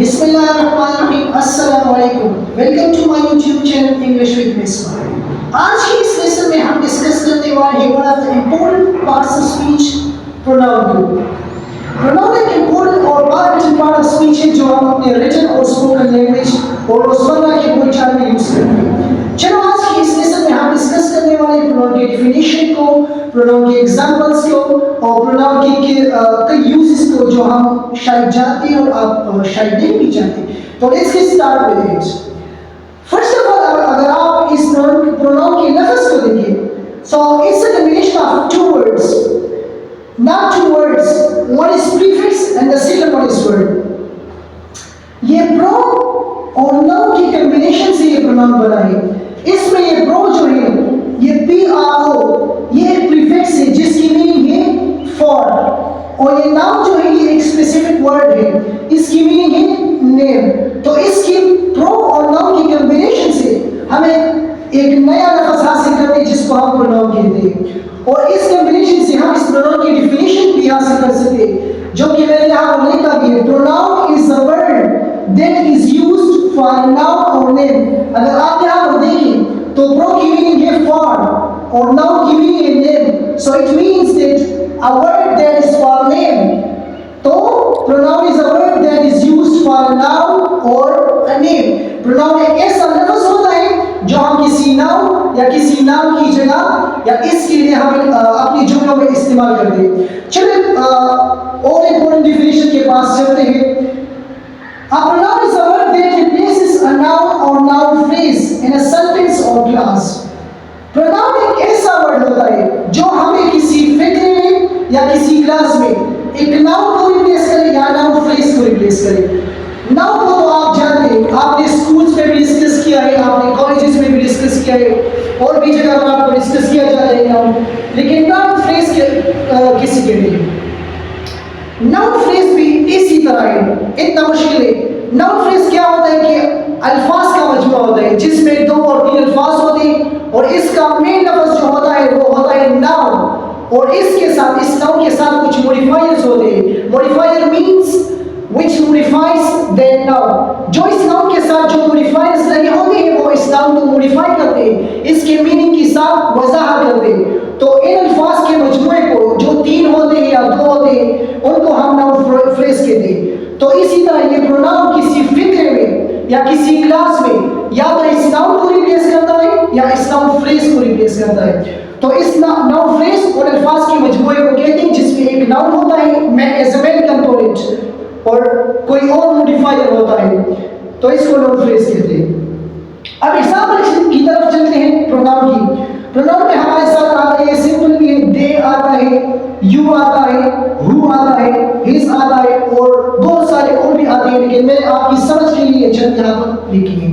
बिस्मिल्लाहिर्रहमानिर्रहीम, अस्सलाम वालेकुम। Welcome to my YouTube channel English with Misbah. आज की इस लेसन में हम डिस्कस करने वाले हैं one of the important parts of speech, pronoun group. Pronoun एक इम्पोर्टेंट और वाइटल पार्ट ऑफ स्पीच है जो हम अपने रिटन और स्पोकन लैंग्वेज और रोजमर्रा के बोलचाल में यूज करते हैं। चलो आज की इस लेसन में हम डिस्कस करने वाले हैं प्रोनाउन की डेफिनेशन को, प्रोनाउन के एग्जांपल्स को और प्रोनाउन के कई यूजेस को जो हम शायद जानते हैं और आप शायद नहीं भी जानते। तो let's get start with it. First of all अगर आप इस प्रोनाउन के लफ्ज को देखें, so it's a combination of two words, not two words, one is prefix and the second one is word। ये pro और noun की कॉम्बिनेशन से ये प्रोनाउन बना है। इसमें ये pro जो है ये pro ये एक प्रीफिक्स है जिसकी मीनिंग है for, और ये नाउन जो है ये एक स्पेसिफिक वर्ड है, इसकी मीनिंग है नेम। तो इसकी pro और noun की कॉम्बिनेशन से हमें एक नया लफ्ज हासिल करते हैं जिसको हम प्रोनाउन कहते हैं, और इस कॉम्बिनेशन से हम इस प्रोनाउन की डेफिनेशन भी हासिल कर सकते हैं जो कि मैंने यहाँ लिखा भी है। Pronoun is a word that is used for noun और नेम। अगर आप यहाँ पर देखें तो प्रो की मीनिंग है फॉर और नाउन की मीनिंग है name, so it means that a word that is for name. तो pronoun is a word that is used for noun और अ नेम। प्रोनाउन एक ऐसा लफ्ज होता है जो हम किसी नाउन या किसी नाम की जगह या इसके लिए हम अपनी जुमलों में इस्तेमाल करते हैं। चलिए और इम्पोर्टेंट डेफिनेशन के पास चलते हैं। A pronoun is a word that replaces a noun or noun phrase in a sentence or clause। pronoun एक ऐसा वर्ड होता है जो हमें किसी फिक्रे में या किसी क्लास में एक नाउन को रिप्लेस करे या नाउन फ्रेज को रिप्लेस करे। नाउन को तो आप जानते हैं, आपने स्कूल्स में भी डिस्कस किया है, आपने कॉलेजेस में भी डिस्कस किया है, और भी जगह पर आपको डिस्कस किया जाता है नाउन। लेकिन नाउन फ्रेज के किसी के लिए नाउन फ्रेज भी इसी तरह है, इतना मुश्किल है। नाउन फ्रेज क्या होता है कि अल्फाज का मजमूआ होता है जिसमें 2 और 3 अल्फाज होते हैं, और इसका मेन लफ्ज जो होता है वो होता है नाउन, और इसके साथ इस नाउन के साथ कुछ मॉडिफायर्स होते हैं। Modifier means which modifies that noun। जो इस नाउन के साथ जो modifiers लगे होते हैं वो इस नाउन को modify करते हैं, इसके मीनिंग के साथ वजाहत करते हैं। तो इन अल्फाज के मजमूए को जो 3 होते हैं या 2 होते हैं उनको हम नाउन फ्रेज कहते हैं। तो इसी तरह ये प्रोनाउन किसी फिक्रे में या किसी क्लास में या तो इस नाउन को रिप्लेस करता है या इस नाउन फ्रेज को रिप्लेस करता है। तो इस नाउन फ्रेज और अल्फाज के मजमूए को कहते हैं जिसमें एक नाउन होता है एज अ मेन कंपोनेंट और कोई और मॉडिफायर होता है, तो इसको नाउन फ्रेज कहते हैं। अब एग्जांपल की तरफ चलते हैं प्रोनाउन की। प्रोनाउन में हमारे साथ आता है सिंपल भी है, दे आता है, यू आता है, हु आता है, हिज आता है और बहुत सारे और भी आते हैं, लेकिन मैंने आपकी समझ के लिए चंद यहाँ पर लिखी है।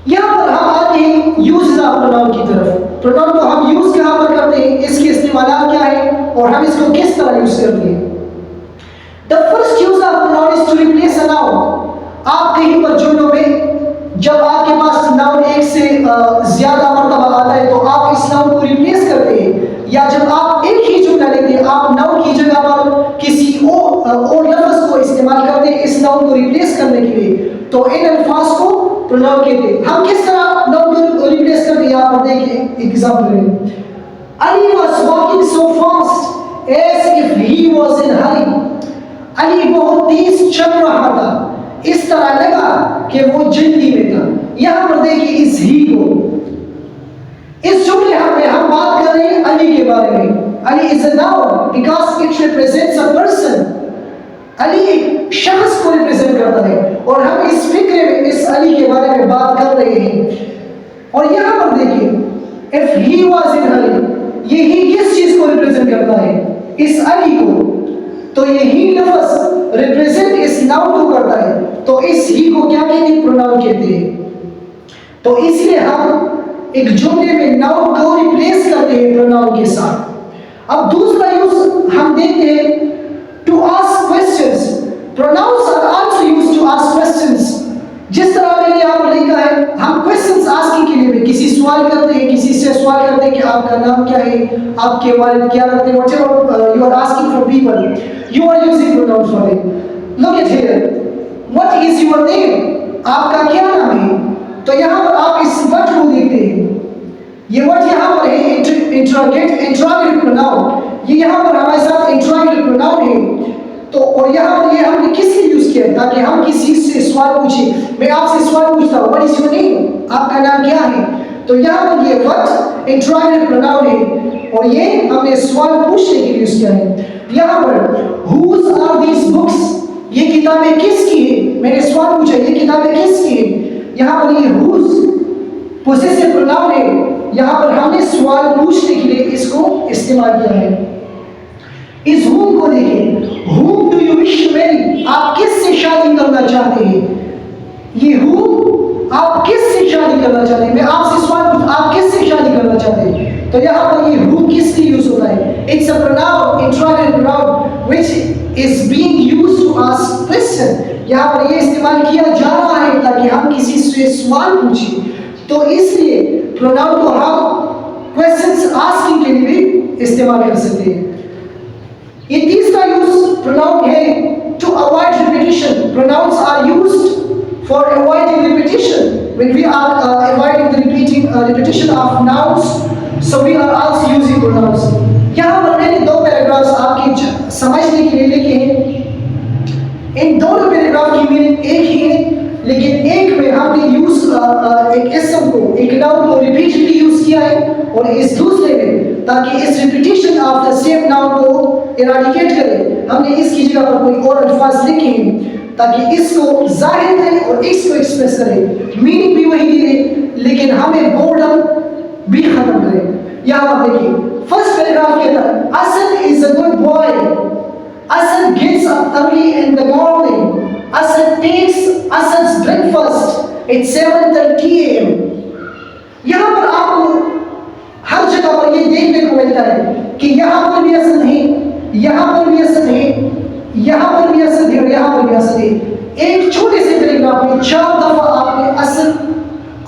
यहाँ पर हम आते हैं यूज ऑफ प्रोनाउन की तरफ। प्रोनाउन को हम यूज कहाँ पर करते हैं, इसके इस्तेमाल क्या है और हम इसको किस तरह यूज करते हैं। The first use of pronoun is to replace a noun। आप कहीं पर जुमलों में जब आपके पास नाउन एक से ज्यादा मर्तबा आता है तो आप इस नाउन को रिप्लेस करते हैं, या जब आप एक ही जुमला लेते हैं आप नाउन की जगह पर किसी और लफ्ज को इस्तेमाल करते हैं इस नाउन को रिप्लेस करने के लिए, तो इन अल्फाज को प्रोनाउन कहते हैं। हम किस तरह नाउन को रिप्लेस करते हैं यहाँ पर देखिए एग्जांपल में। Ali was walking so fast as if he was in hurry। Ali बहुत तेज चल रहा था, इस तरह लगा कि वो जल्दी में था। यहाँ पर देखिए इस ही को, इस जुमले में हम बात कर रहे हैं अली के बारे में। Ali is a noun because it represents a person. Ali एक शख्स को रिप्रेजेंट करता है और हम इस फिक्रे में इस अली के बारे में बात कर रहे हैं। और यहाँ पर देखिए इफ ही वाज इन हरी, ये ही किस चीज को रिप्रेजेंट करता है, इस अली को। तो ये ही लफ्ज रिप्रेजेंट इस नाउन को करता है, तो इस ही को क्या कहते हैं, प्रोनाउन कहते हैं। तो इसलिए हम एक जुमले में नाउन को रिप्लेस करते हैं प्रोनाउन के साथ। अब दूसरा यूज हम देखते हैं to ask questions. Pronouns are also used to ask questions. जिस तरह मैंने यहाँ पर लिखा है, हम क्वेश्चंस आस्किंग के लिए भी किसी सवाल करते हैं, किसी से सवाल करते हैं कि आपका नाम क्या है, आपके वालिद क्या करते हैं, whatever you are asking for people, you are using pronouns for it। Look at here, what is your name, आपका क्या नाम है। तो यहाँ पर आप इस व्हाट को देखते हैं, ये व्हाट यहाँ पर है इंट्रोगेटिव प्रोनाउन, ये यहाँ पर हमारे साथ इंट्रोगेटिव प्रोनाउन है। तो और यहाँ पर ये हमने किस लिए यूज किया है, ताकि हम किसी से सवाल पूछे। मैं आपसे सवाल पूछता हूँ व्हाट इज योर नेम, आपका नाम क्या है। तो यहाँ पर ये व्हाट इंट्रोगेटिव प्रोनाउन है और ये हमने सवाल पूछने के लिए यूज किया है। यहाँ पर हुज आर दीज बुक्स, ये किताबें किसकी है, मैंने सवाल पूछा ये किताबें किसकी है। यहाँ पर ये हुज पोसेसिव प्रोनाउन है, यहाँ पर हमने सवाल पूछने के लिए इसको इस्तेमाल किया है। इस whom को देखिए, whom do you wish to marry, आप किससे शादी करना चाहते हैं। ये whom आप किससे शादी करना चाहते हैं, मैं आपसे सवाल पूछता आप किससे शादी करना चाहते हैं। तो यहाँ पर ये whom किस लिए यूज होता है, it's a pronoun, interrogative pronoun which is being used to ask question, यहाँ पर ये इस्तेमाल किया जा रहा है ताकि हम किसी से सवाल पूछें। तो इसलिए प्रोनाउन को हम क्वेश्चंस आस्किंग के लिए भी इस्तेमाल कर सकते हैं। ये तीसरा यूज प्रोनाउन है to avoid repetition. Pronouns are used for avoiding repetition when we are avoiding the repetition of nouns, so we are also using pronouns। यहाँ पर मैंने दो पैराग्राफ्स आपके समझने के लिए लिखे हैं। इन दोनों पैराग्राफ की मीनिंग एक ही है, लेकिन एक में हमने यूज एक इसम को, एक नाउन को रिपीटेडली यूज किया है, और इस दूसरे में ताकि इस repetition of the same noun को इराडिकेट करें, हमने इसकी जगह पर कोई और अल्फाज लिखे हैं ताकि इसको जाहिर करें और इसको एक्सप्रेस करें। मीनिंग भी वही है, लेकिन हमें बोर्डम भी खत्म करें। यहाँ पर देखिए फर्स्ट पैराग्राफ कहता है Asad is a good boy, Asad gets up early in the morning, Asad takes असद's breakfast at 7:30 AM। यहाँ पर आपको हर जगह पर ये देखने को मिलता है कि यहाँ पर भी असद है, यहाँ पर भी असद है, यहाँ पर भी असद है और यहाँ पर भी असद है। एक छोटे से पैराग्राफ में 4 दफा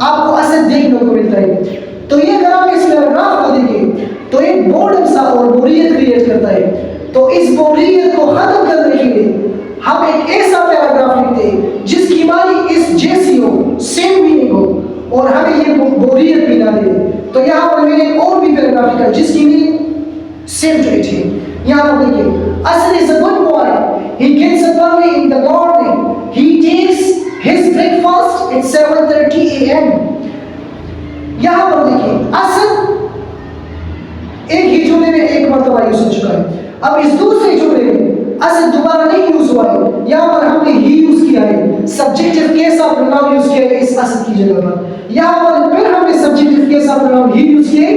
आपको असद देखने को मिलता है। तो ये अगर आप इस पैराग्राफ को देखें तो एक बोर्डम सा और बोरियत क्रिएट करता है। तो इस बोरियत को खत्म करने के लिए हम एक ऐसा पैराग्राफ लिखते हैं जिसकी मानी इस जैसी हो, सेम मीनिंग हो, और हमें ये बोरियत भी ना दे। तो यहाँ पर मैंने और भी पैराग्राफ लिखा जिसकी मीनिंग सेम टू इट है। यहाँ पर देखिए Asad is a good boy, he gets up early in the morning, he takes his breakfast at 7:30 AM। यहाँ पर देखिए असद एक ही जुमले में एक मर्तबा यूज हो चुका है। अब इस दूसरे जुमले में असद दोबारा नहीं यूज हुआ है, यहाँ पर हमने ही यूज किया है, subjective case of pronoun use किया है इस असद की जगह पर। यहाँ पर फिर हमने subjective case of pronoun he use किए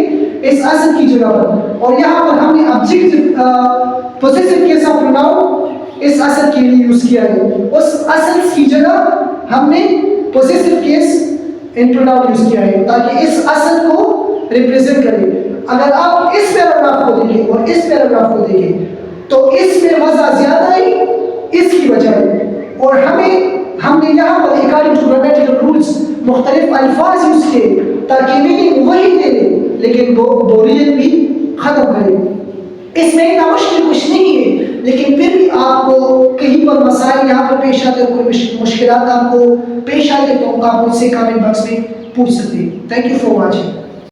इस असद की जगह पर, और यहाँ पर हमने objective possessive case of pronoun इस असद के लिए यूज किया है। उस असद की जगह हमने possessive case in pronoun use किया है ताकि इस असद को रिप्रेजेंट करे। अगर आप इस पैराग्राफ को देखें और इस पैराग्राफ को देखें तो इसमें मजा ज्यादा है इसकी बजाय, और हमने यहाँ पर अकॉर्डिंग टू ग्रामेटिकल रूल्स मुख्तलिफ अल्फाज यूज किए ताकि मीनिंग वही दे दे लेकिन बोरियत भी खत्म करे। इसमें इतना मुश्किल कुछ नहीं है, लेकिन फिर भी आपको कहीं पर मसाइल यहाँ पर पेश आते हैं, कोई मुश्किलात आपको पेश आते तो आप मुझसे कमेंट बॉक्स में पूछ सकते हैं। Thank you for watching.